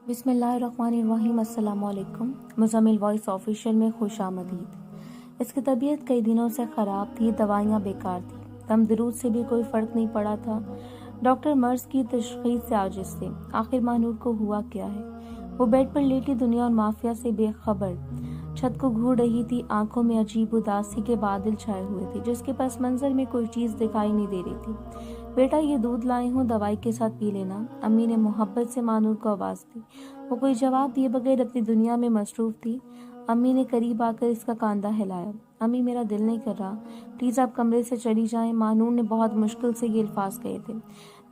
बिस्मिल्लाहिर्रहमानिर्रहीम। अस्सलाम वालेकुम। मुज़म्मिल वॉइस ऑफिशियल में खुशामदीद। इसकी तबीयत कई दिनों से ख़राब थी, दवाइयाँ बेकार थी, दम दरूद से भी कोई फ़र्क नहीं पड़ा था। डॉक्टर मर्ज़ की तशख़ीस से आजिज़ थे। आखिर महानूर को हुआ क्या है? वो बेड पर लेटी दुनिया और माफिया से बेखबर छत को घूर रही थी। आंखों में अजीब उदासी के बादल छाए हुए थे, जिसके पस मंजर में कोई चीज़ दिखाई नहीं दे रही थी। बेटा, ये दूध लाई हूँ, दवाई के साथ पी लेना, अम्मी ने मोहब्बत से मानूर को आवाज़ दी। वो कोई जवाब दिए बगैर अपनी दुनिया में मसरूफ़ थी। अम्मी ने करीब आकर इसका कांधा हिलाया। अम्मी, मेरा दिल नहीं कर रहा, प्लीज़ आप कमरे से चली जाएं। मानूर ने बहुत मुश्किल से ये अल्फाज कहे थे।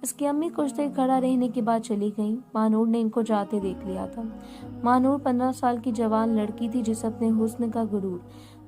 इसकी अम्मी कुछ देर खड़ा रहने के बाद चली गईं। मानूर ने इनको जाते देख लिया था। मानूर 15 साल की जवान लड़की थी, जिसे अपने हुस्न का गुरूर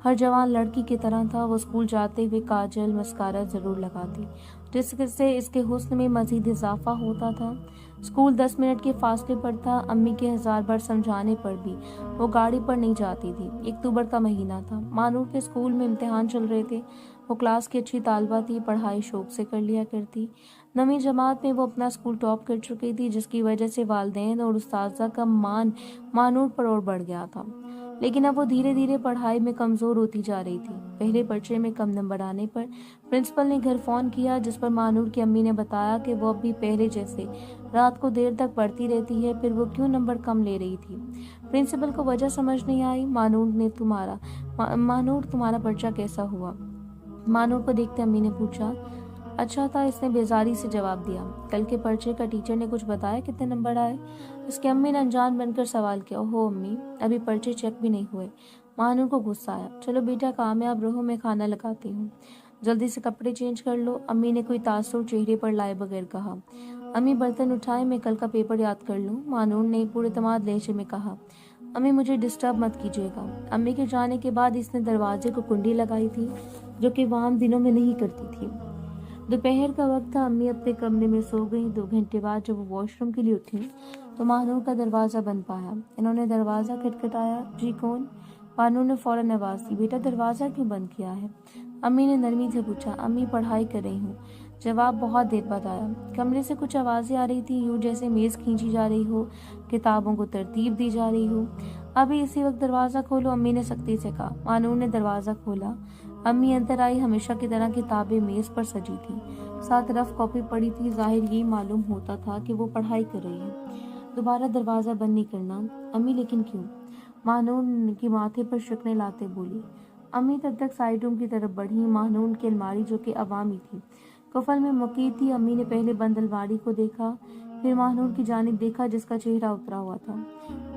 हर जवान लड़की की तरह था। वो स्कूल जाते हुए काजल मस्कारा जरूर लगाती, जिससे इसके हुस्न में मजीद इजाफा होता था। स्कूल 10 मिनट के फासले पर था। अम्मी के 1000 बार समझाने पर भी वो गाड़ी पर नहीं जाती थी। 1 अक्टूबर का महीना था। मानूर के स्कूल में इम्तिहान चल रहे थे। वो क्लास की अच्छी तालबा थी, पढ़ाई शौक से कर लिया करती। 9वीं जमात में वो अपना स्कूल टॉप कर चुकी थी, जिसकी वजह से वालिदैन और उस्ताज़ा का मान मानूर पर और बढ़ गया था। लेकिन अब वो धीरे धीरे पढ़ाई में कमज़ोर होती जा रही थी। पहले पर्चे में कम नंबर आने पर प्रिंसिपल ने घर फ़ोन किया, जिस पर मानूर की अम्मी ने बताया कि वो अब भी पहले जैसे रात को देर तक पढ़ती रहती है, फिर वो क्यों नंबर कम ले रही थी। प्रिंसिपल को वजह समझ नहीं आई। मानूर, तुम्हारा पर्चा कैसा हुआ? मानूर को देखते अम्मी ने पूछा। अच्छा था, इसने बेजारी से जवाब दिया। कल के पर्चे का टीचर ने कुछ बताया कितने नंबर आए? इसकी अम्मी ने अनजान बनकर सवाल किया। ओहो अम्मी, अभी पर्चे चेक भी नहीं हुए। मानूर को गुस्सा आया। चलो बेटा, कामयाब रहो, मैं खाना लगाती हूँ, जल्दी से कपड़े चेंज कर लो, अम्मी ने कोई तासुर चेहरे पर लाए बगैर कहा। अम्मी बर्तन उठाए, मैं कल का पेपर याद कर लूँ, मानूर ने पूरे तमाद लहजे में कहा। अम्मी, मुझे डिस्टर्ब मत कीजिएगा। अम्मी के जाने के बाद इसने दरवाजे को कुंडी लगाई थी, जो कि वो आम दिनों में नहीं करती थी। दोपहर का वक्त था। अम्मी अपने कमरे में सो गई। 2 घंटे बाद जब वो वॉशरूम के लिए उठी तो मानूर का दरवाज़ा बंद पाया। इन्होंने दरवाज़ा खटखटाया। जी कौन? मानूर ने फौरन आवाज़ दी। बेटा, दरवाज़ा क्यों बंद किया है? अम्मी ने नरमी से पूछा। अम्मी, पढ़ाई कर रही हूँ, जवाब बहुत देर बाद आया। कमरे से कुछ आवाज़ें आ रही थी, यूँ जैसे मेज़ खींची जा रही हो, किताबों को तरतीब दी जा रही हो। अभी इसी वक्त दरवाज़ा खोलो, अम्मी ने सख्ती से कहा। मानूर ने दरवाज़ा खोला। अम्मी अंदर आई। हमेशा की तरह किताबें मेज़ पर सजी थी, साथ रफ कॉपी पड़ी थी। जाहिर यही मालूम होता था कि वो पढ़ाई कर रही है। दोबारा दरवाज़ा बंद नहीं करना। अम्मी, लेकिन क्यों? मानून की माथे पर शिकने लाते बोली। अम्मी तब तक साइड रूम की तरफ बढ़ी। मानून की अलमारी, जो कि अवामी थी, कफल में मुकी थी। अम्मी ने पहले बंद अलमारी को देखा, फिर मानूर की जानिब देखा, जिसका चेहरा उतरा हुआ था।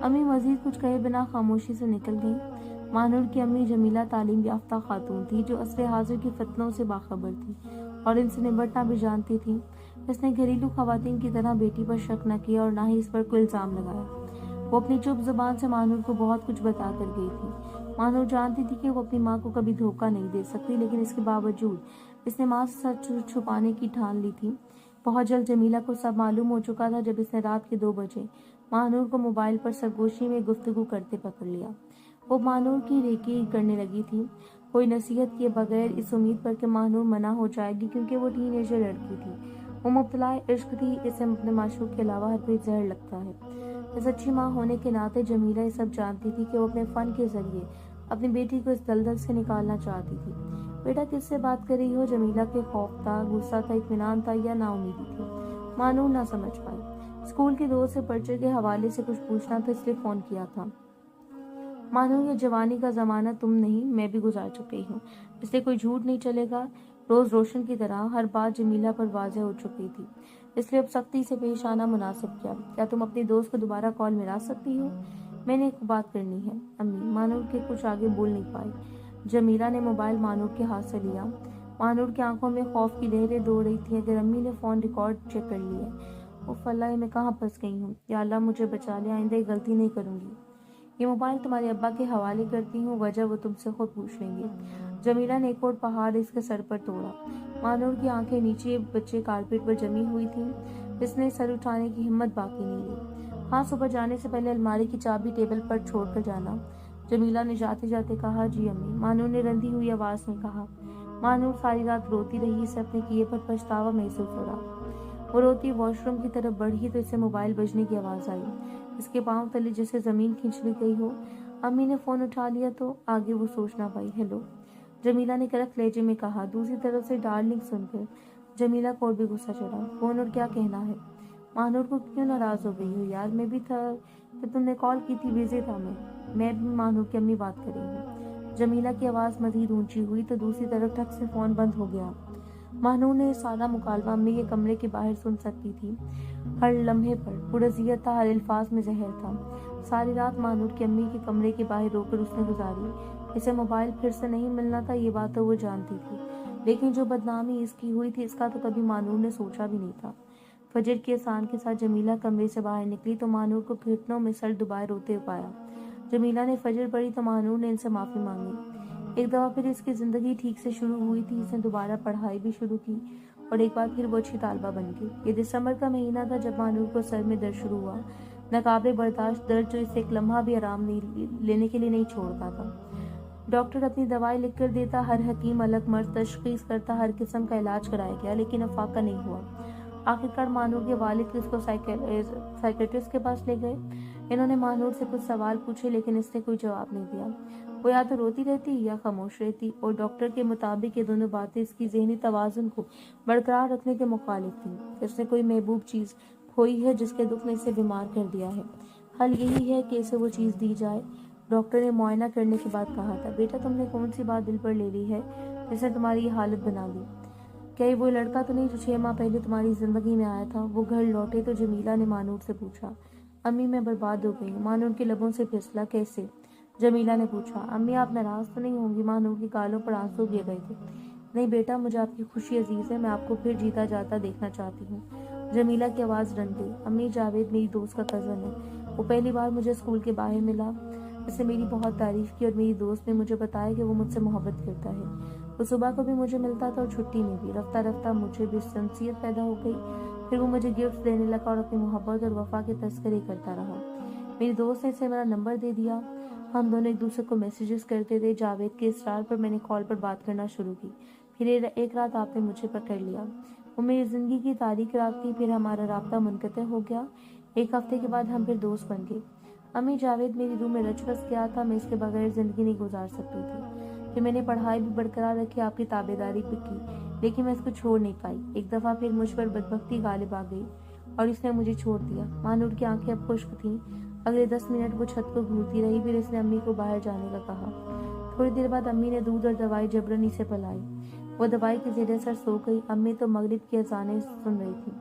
अम्मी मजीद कुछ कहे बिना खामोशी से निकल गई। मानूर की अम्मी जमीला तालीम याफ्ता खातून थी, जो असरे हाजिर की फतनों से बाखबर थी और इनसे निपटना भी जानती थी। इसने घरेलू खवातीन की तरह बेटी पर शक न किया और ना ही इस पर कोई इल्ज़ाम लगाया। वो अपनी चुप जुबान से मानूर को बहुत कुछ बता कर गई थी। मानूर जानती थी कि वो अपनी माँ को कभी धोखा नहीं दे सकती, लेकिन इसके बावजूद इसने माँ से सच छुपाने की ठान ली थी। बहुत जल्द जमीला को सब मालूम हो चुका था, जब इसने रात के 2 बजे मानूर को मोबाइल पर सरगोशी में गुफ्तगू करते पकड़ लिया। वो मानूर की रेकी करने लगी थी, कोई नसीहत किए बगैर, इस उम्मीद पर कि मानूर मना हो जाएगी, क्योंकि वो टीनेजर लड़की थी। वो मुब्तला इश्क थी। इसे अपने माशूक के अलावा हर कोई जहर लगता है। इस अच्छी माँ होने के नाते जमीला ये सब जानती थी कि वो अपने फ़न के जरिए अपनी बेटी को इस दलदल से निकालना चाहती थी। बेटा, किससे बात कर रही हो? जमीला के खौफ था, गुस्सा था, इत्मीनान था या नाउमीदी थी? मानूर ना समझ पाई। स्कूल के दोस्त से पर्चे के हवाले से कुछ पूछना था, इसलिए फ़ोन किया था। मानो ये जवानी का ज़माना तुम नहीं, मैं भी गुजार चुकी हूँ, इसलिए कोई झूठ नहीं चलेगा। रोज़ रोशन की तरह हर बात जमीला पर वाज़ेह हो चुकी थी, इसलिए अब सख्ती से पेश आना मुनासिब क्या तुम अपनी दोस्त को दोबारा कॉल मिला सकती हो? मैंने एक बात करनी है। अम्मी, मानूर के कुछ आगे बोल नहीं पाई। जमीला ने मोबाइल मानूर के हाथ से लिया। मानूर की आंखों में खौफ की लहरें दौड़ रही थी। अगर अम्मी ने फ़ोन रिकॉर्ड चेक कर लिया। उफ़ अल्लाह, मैं कहाँ फंस गई हूँ? या अल्लाह मुझे बचा ले, आइंदा ये गलती नहीं करूँगी। ये मोबाइल तुम्हारे अब्बा के हवाले करती हूँ, वजह वो तुमसे खुद पूछ लेंगे। जमीला ने एक और पहाड़ इसके सर पर तोड़ा। मानूर की आंखें नीचे बच्चे कारपेट पर जमी हुई थीं। इसने सर उठाने की हिम्मत बाकी नहीं ली। हाँ, सुबह जाने से पहले अलमारी की चाबी टेबल पर छोड़कर जाना, जमीला ने जाते जाते कहा। जी अम्मी, मानूर ने रंधी हुई आवाज़ में कहा। मानूर सारी रात रोती रही। इसे अपने किए पर पछतावा महसूस हो रहा। वो रोती वॉशरूम की तरफ बढ़ी तो इसे मोबाइल बजने की आवाज़ आई। इसके पाँव तले जैसे ज़मीन खींच ली गई हो। अम्मी ने फ़ोन उठा लिया तो आगे वो सोच ना पाई। हेलो, जमीला ने कड़क लहजे में कहा। दूसरी तरफ से डार्लिंग सुनकर जमीला को और भी गुस्सा चढ़ा। फ़ोन और क्या कहना है? महानूर को क्यों नाराज़ हो गई हो यार? मैं भी था कि तुमने कॉल की थी, बिजी था मैं भी महानूर की अम्मी बात करेंगी। जमीला की आवाज़ मज़ीद ऊंची हुई तो दूसरी तरफ ठक से फ़ोन बंद हो गया। महानूर ने सारा मुकालमा अम्मी के कमरे के बाहर सुन सकती थी। हर लम्हे पर पुरज़ियत था, हर अल्फाज में जहर था। सारी रात महानूर की अम्मी के कमरे के बाहर रोकर उसने गुजारी। इसे मोबाइल फिर से नहीं मिलना था, ये बात तो वो जानती थी, लेकिन जो बदनामी इसकी हुई थी इसका तो कभी महानूर ने सोचा भी नहीं था। फजर के अज़ान के साथ जमीला कमरे से बाहर निकली तो महानूर को घुटनों में सर डुबाए रोते हुए पाया। जमीला ने फजर पढ़ी तो महानूर ने इनसे माफ़ी मांगी। एक दफ़ा फिर इसकी ज़िंदगी ठीक से शुरू हुई थी। इसने दोबारा पढ़ाई भी शुरू की और एक बार फिर वो अच्छी तालबा बन गई। ये दिसंबर का महीना था जब महानूर को सर में दर्द शुरू हुआ। नाकाबिल बर्दाश्त दर्द जो इसे एक लम्हा भी आराम नहीं लेने के लिए नहीं छोड़ता था। डॉक्टर अपनी दवाई लिख कर देता, हर हकीम अलग मर्ज तशखीस करता, हर किस्म का इलाज कराया गया, लेकिन अफाका नहीं हुआ। आखिरकार महानूर के वालिद इसको साइकेट्रिस्ट के पास ले गए। इन्होंने महानूर से कुछ सवाल पूछे लेकिन इसने कोई जवाब नहीं दिया। वो या तो रोती रहती या खामोश रहती और डॉक्टर के मुताबिक ये दोनों बातें इसकी ज़हनी तवाज़ुन को बरकरार रखने के मुखालिफ थी। इसने कोई महबूब चीज़ खोई है जिसके दुख ने इसे बीमार कर दिया है। हल यही है कि इसे वो चीज़ दी जाए। डॉक्टर ने मुआयना करने के बाद कहा था, बेटा तुमने कौन सी बात दिल पर ले ली है जिसने तुम्हारी ये हालत बना ली? क्या ये वो लड़का तो नहीं जो 6 माह पहले तुम्हारी जिंदगी में आया था? वो घर लौटे तो जमीला ने मानूर से पूछा। अम्मी मैं बर्बाद हो गई। मानूर के लबों से फिसला। कैसे? जमीला ने पूछा। अम्मी आप नाराज तो नहीं होंगी? मानूर के गालों पर आंसू गिर रहे थे। नहीं बेटा, मुझे आपकी खुशी अजीज है, मैं आपको फिर जीता जाता देखना चाहती हूँ। जमीला की आवाज़ रन गई। अम्मी जावेद मेरी दोस्त का कज़न है। वो पहली बार मुझे स्कूल के बाहर मिला। उसने मेरी बहुत तारीफ़ की और मेरी दोस्त ने मुझे बताया कि वो मुझसे मोहब्बत करता है। वो सुबह को भी मुझे मिलता था और छुट्टी में भी। रफ्ता रफ्ता मुझे भी शमसियत पैदा हो गई। फिर वो मुझे गिफ्ट देने लगा और अपनी मोहब्बत और वफा के तस्करे करता रहा। मेरी दोस्त ने इसे मेरा नंबर दे दिया। हम दोनों एक दूसरे को मैसेजेस करते थे। जावेद के इसरार पर मैंने कॉल पर बात करना शुरू की। फिर एक रात आपने मुझे पकड़ लिया। वो मेरी ज़िंदगी की तारीख रात थी। फिर हमारा राब्ता मुनक़ते हो गया। एक हफ्ते के बाद हम फिर दोस्त बन गए। अम्मी जावेद मेरी रूह में रच बस गया था। मैं इसके बगैर ज़िंदगी नहीं गुजार सकती थी। फिर मैंने पढ़ाई भी बरकरार रखी, आपकी ताबेदारी भी की, लेकिन मैं इसको छोड़ नहीं पाई। एक दफ़ा फिर मुझ पर बदबख्ती गालिब आ गई और इसने मुझे छोड़ दिया। मानूर की आंखें अब खुश्क थीं। अगले 10 मिनट वो छत को घूरती रही। फिर इसने अम्मी को बाहर जाने का कहा। थोड़ी देर बाद अम्मी ने दूध और दवाई जबरन से पिलाई। वो दवाई के ज़ेरे सर सो गई। अम्मी तो मगरिब की अज़ानें सुन रही थी।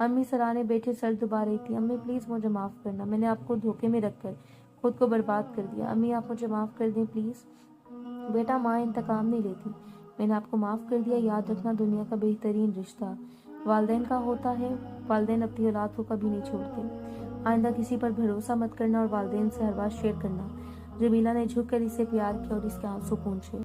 अम्मी सराहने बैठे सर दुबा रही थी। अम्मी प्लीज़ मुझे माफ़ करना, मैंने आपको धोखे में रखकर खुद को बर्बाद कर दिया। अम्मी आप मुझे माफ़ कर दें प्लीज़। बेटा माँ इंतकाम नहीं लेती, मैंने आपको माफ़ कर दिया। याद रखना दुनिया का बेहतरीन रिश्ता वालदैन का होता है। वालदैन अपनी औलाद को कभी नहीं छोड़ते। आइंदा किसी पर भरोसा मत करना और वालदैन से हर बात शेयर करना। जमीला ने झुक कर इसे प्यार किया और इसके आंसू पोंछे।